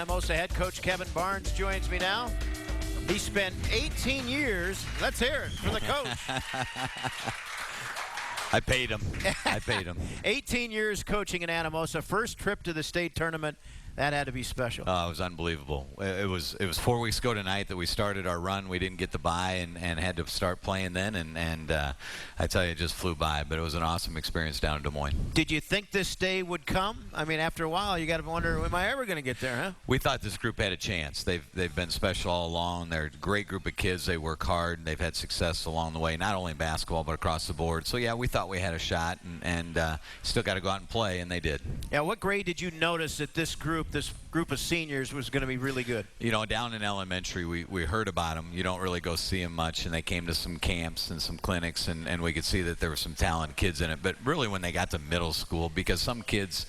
Anamosa head coach Kevin Barnes joins me now. He spent 18 years. Let's hear it for the coach. I paid him. 18 years coaching in Anamosa. First trip to the state tournament. That had to be special. Oh, it was unbelievable. It was 4 weeks ago tonight that we started our run. We didn't get the bye and had to start playing then. And I tell you, it just flew by. But it was an awesome experience down in Des Moines. Did you think this day would come? I mean, after a while, you got to wonder, am I ever going to get there, huh? We thought this group had a chance. They've been special all along. They're a great group of kids. They work hard. They've had success along the way, not only in basketball but across the board. So, yeah, we thought we had a shot and still got to go out and play, and they did. Yeah, what grade did you notice that this group of seniors was going to be really good? You know, down in elementary, we heard about them. You don't really go see them much, and they came to some camps and some clinics, and we could see that there were some talented kids in it. But really when they got to middle school, because some kids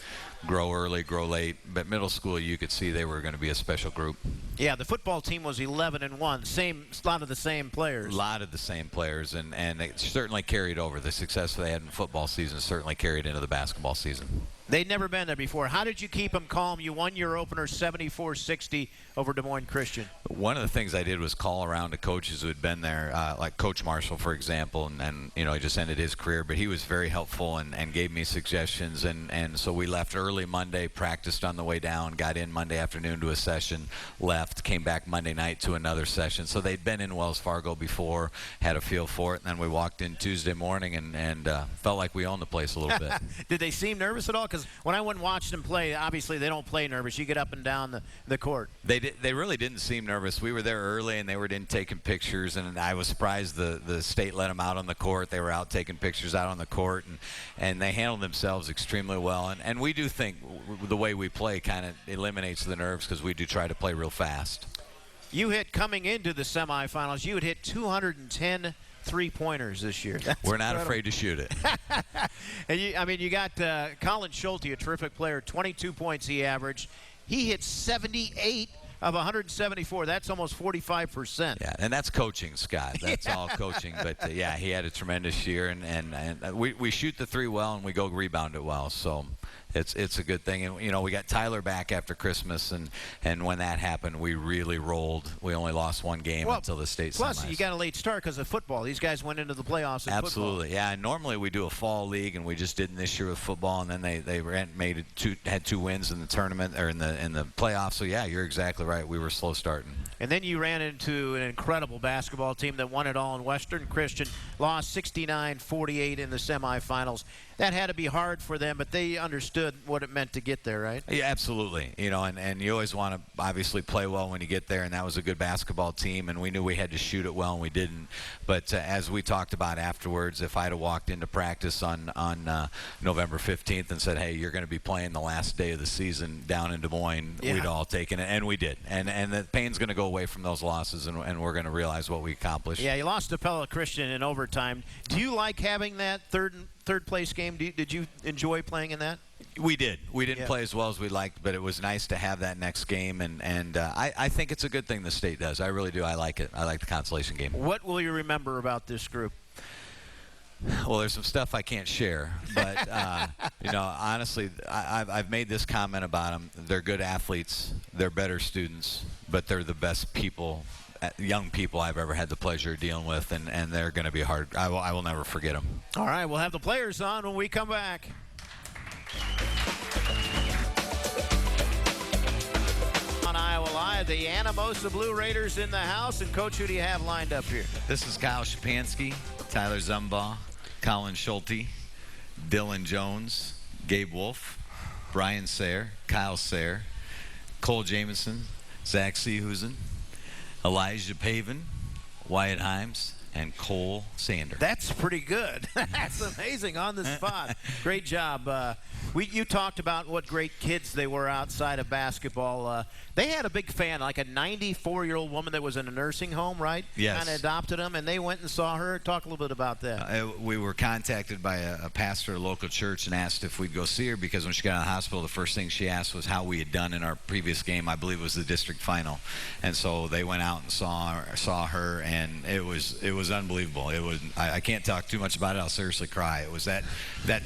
grow early, grow late, but middle school you could see they were going to be a special group. Yeah, the football team was 11-1. A lot of the same players. A lot of the same players, and it certainly carried over. The success they had in football season certainly carried into the basketball season. They'd never been there before. How did you keep them calm? You won your opener 74-60 over Des Moines Christian. One of the things I did was call around to coaches who had been there, like Coach Marshall, for example, and you know, he just ended his career, but he was very helpful and gave me suggestions, and so we left early Monday, practiced on the way down, got in Monday afternoon to a session, left, came back Monday night to another session. So they'd been in Wells Fargo before, had a feel for it, and then we walked in Tuesday morning and felt like we owned the place a little bit. Did they seem nervous at all? Because when I went and watched them play, obviously they don't play nervous. You get up and down the court. They really didn't seem nervous. We were there early, and they were in taking pictures, and I was surprised the state let them out on the court. They were out taking pictures out on the court, and they handled themselves extremely well. And we do think the way we play kind of eliminates the nerves because we do try to play real fast. You hit, coming into the semifinals, you had hit 210 three-pointers this year. We're not afraid to shoot it. And you got Colin Schulte, a terrific player, 22 points he averaged. He hit 78 of 174. That's almost 45%. Yeah, and that's coaching, Scott. That's all coaching. But, yeah, he had a tremendous year, and we shoot the three well, and we go rebound it well. So it's a good thing. And, you know, we got Tyler back after Christmas, and when that happened, we really rolled. We only lost one game until the state semis. Plus, you got a late start because of football. These guys went into the playoffs in Absolutely, football. Yeah. And normally we do a fall league, and we just didn't this year with football, and then they had two wins in the tournament or in the playoffs. So, yeah, you're exactly right. We were slow starting. And then you ran into an incredible basketball team that won it all in Western Christian, lost 69-48 in the semifinals. That had to be hard for them, but they understood what it meant to get there, right? Yeah, absolutely. You know, and you always want to obviously play well when you get there, and that was a good basketball team, and we knew we had to shoot it well, and we didn't. But as we talked about afterwards, if I'd have walked into practice on November 15th and said, hey, you're going to be playing the last day of the season down in Des Moines, we'd all taken it, and we did. And the pain's going to go away from those losses, and we're going to realize what we accomplished. Yeah, you lost to Pella Christian in overtime. Do you like having that third place game? Did you enjoy playing in that? We did. We didn't play as well as we liked, but it was nice to have that next game, and I think it's a good thing the state does. I really do. I like it. I like the consolation game. What will you remember about this group? Well, there's some stuff I can't share, but you know, honestly, I've made this comment about them. They're good athletes. They're better students, but they're the best people, young people I've ever had the pleasure of dealing with, and they're going to be hard. I will never forget them. All right, we'll have the players on when we come back. On Iowa Live, the Anamosa Blue Raiders in the house, and Coach, who do you have lined up here? This is Kyle Shapansky, Tyler Zumbaugh, Colin Schulte, Dylan Jones, Gabe Wolf, Brian Sayre, Kyle Sayre, Cole Jamison, Zach Seehusen, Elijah Pavin, Wyatt Himes, and Cole Sander. That's pretty good. That's amazing on the spot. Great job. You talked about what great kids they were outside of basketball. They had a big fan, like a 94-year-old woman that was in a nursing home, right? Yes. Kind of adopted them, and they went and saw her. Talk a little bit about that. We were contacted by a pastor at a local church and asked if we'd go see her because when she got out of the hospital, the first thing she asked was how we had done in our previous game. I believe it was the district final. And so they went out and saw her, and it was unbelievable. I can't talk too much about it. I'll seriously cry. It was that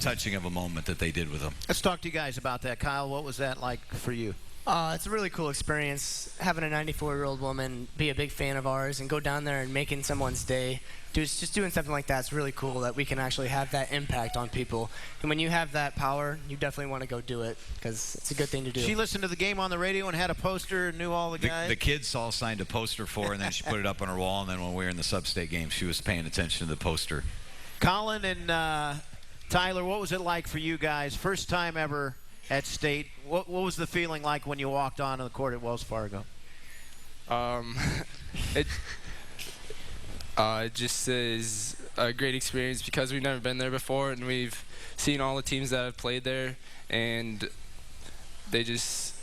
touching of a moment that they did with them. Let's talk to you guys about that. Kyle, what was that like for you? It's a really cool experience having a 94-year-old woman be a big fan of ours and go down there and making someone's day. Just doing something like that's really cool that we can actually have that impact on people. And when you have that power, you definitely want to go do it because it's a good thing to do. She listened to the game on the radio and had a poster and knew all the guys? The kids all signed a poster for her, and then she put it up on her wall, and then when we were in the sub-state game, she was paying attention to the poster. Colin and Tyler, what was it like for you guys? First time ever at state. What was the feeling like when you walked onto the court at Wells Fargo? It just is a great experience because we've never been there before, and we've seen all the teams that have played there, and they just,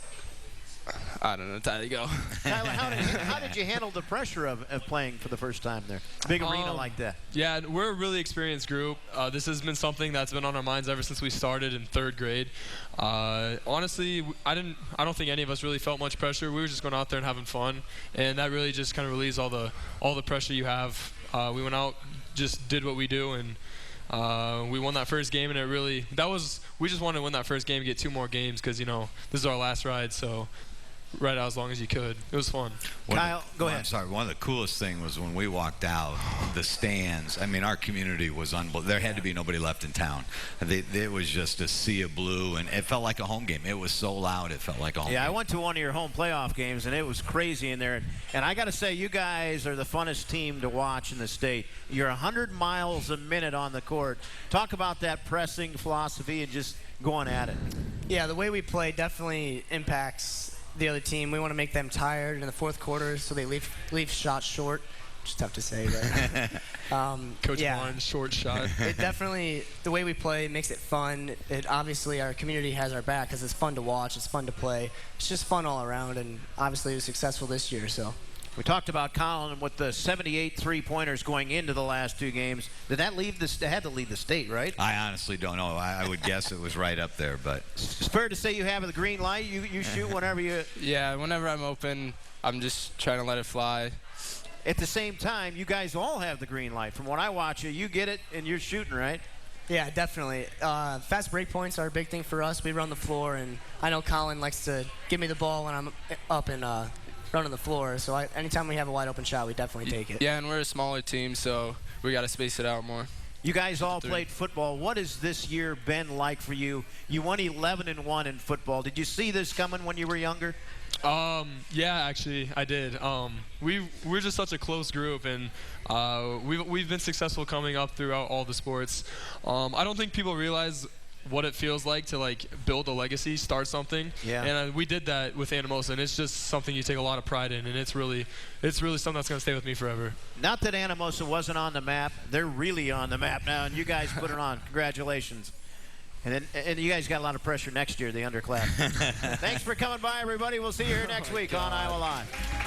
I don't know, it's how they go. Tyler, how did you handle the pressure of playing for the first time there? Big arena like that. Yeah, we're a really experienced group. This has been something that's been on our minds ever since we started in 3rd grade. Honestly, I don't think any of us really felt much pressure. We were just going out there and having fun, and that really just kind of relieves all the pressure you have. We went out, just did what we do, and we won that first game, and we just wanted to win that first game and get 2 more games because, this is our last ride, so ride out as long as you could. It was fun. Kyle, go ahead. I'm sorry. One of the coolest things was when we walked out, the stands. I mean, our community was unbelievable. There had to be nobody left in town. It was just a sea of blue, and it felt like a home game. It was so loud, it felt like a home game. Yeah, I went to one of your home playoff games, and it was crazy in there. And I got to say, you guys are the funnest team to watch in the state. You're 100 miles a minute on the court. Talk about that pressing philosophy and just going at it. Yeah, the way we play definitely impacts the other team. We want to make them tired in the 4th quarter, so they leave shots short. Which is tough to say, but Coach Barnes, short shot. It definitely, the way we play makes it fun. It obviously, our community has our back because it's fun to watch, it's fun to play. It's just fun all around, and obviously it was successful this year. So we talked about Colin with the 78 3-pointers going into the last 2 games. Did that had to lead the state, right? I honestly don't know. I would guess it was right up there, but It's fair to say you have the green light. You shoot whenever you. Yeah, whenever I'm open, I'm just trying to let it fly. At the same time, you guys all have the green light. From what I watch you get it and you're shooting, right? yeah, definitely. Fast break points are a big thing for us. We run the floor, and I know Colin likes to give me the ball when I'm up and running the floor. So anytime we have a wide open shot, we definitely take it. Yeah, and we're a smaller team, so we got to space it out more. You guys all played football. What has this year been like for you? You won 11-1 in football. Did you see this coming when you were younger? Yeah, actually, I did. We're just such a close group, and we've been successful coming up throughout all the sports. I don't think people realize what it feels like to build a legacy, start something. Yeah. And we did that with Anamosa, and it's just something you take a lot of pride in, and it's really something that's going to stay with me forever. Not that Anamosa wasn't on the map. They're really on the map now, and you guys put it on. Congratulations. And you guys got a lot of pressure next year, the underclass. Thanks for coming by, everybody. We'll see you here next week on Iowa Live.